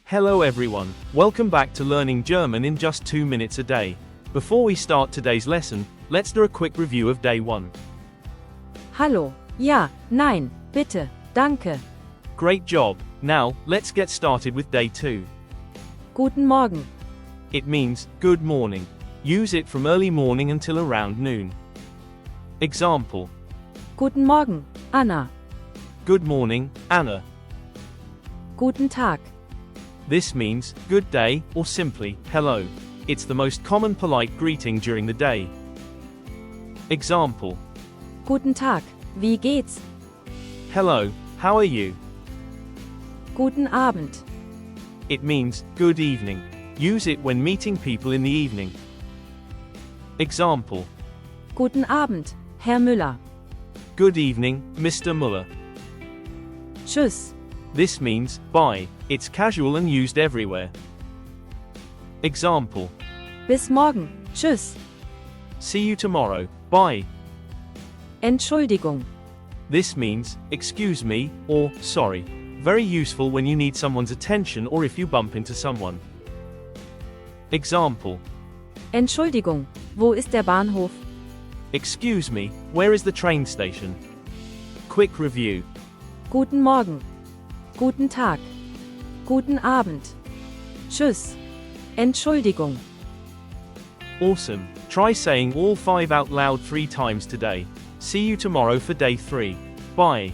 Hello everyone, welcome back to learning German in just 2 minutes a day. Before we start today's lesson, let's do a quick review of day 1. Hallo, ja, nein, bitte, danke. Great job. Now, let's get started with day 2. Guten Morgen. It means, good morning. Use it from early morning until around noon. Example. Guten Morgen, Anna. Good morning, Anna. Guten Tag. This means, good day, or simply, hello. It's the most common polite greeting during the day. Example. Guten Tag, wie geht's? Hello, how are you? Guten Abend. It means, good evening. Use it when meeting people in the evening. Example. Guten Abend, Herr Müller. Good evening, Mr. Muller. Tschüss. This means, bye. It's casual and used everywhere. Example. Bis morgen, tschüss. See you tomorrow, bye. Entschuldigung. This means, excuse me, or, sorry. Very useful when you need someone's attention or if you bump into someone. Example. Entschuldigung, wo ist der Bahnhof? Excuse me, where is the train station? Quick review. Guten Morgen. Guten Tag. Guten Abend. Tschüss. Entschuldigung. Awesome. Try saying all 5 out loud 3 times today. See you tomorrow for day 3. Bye.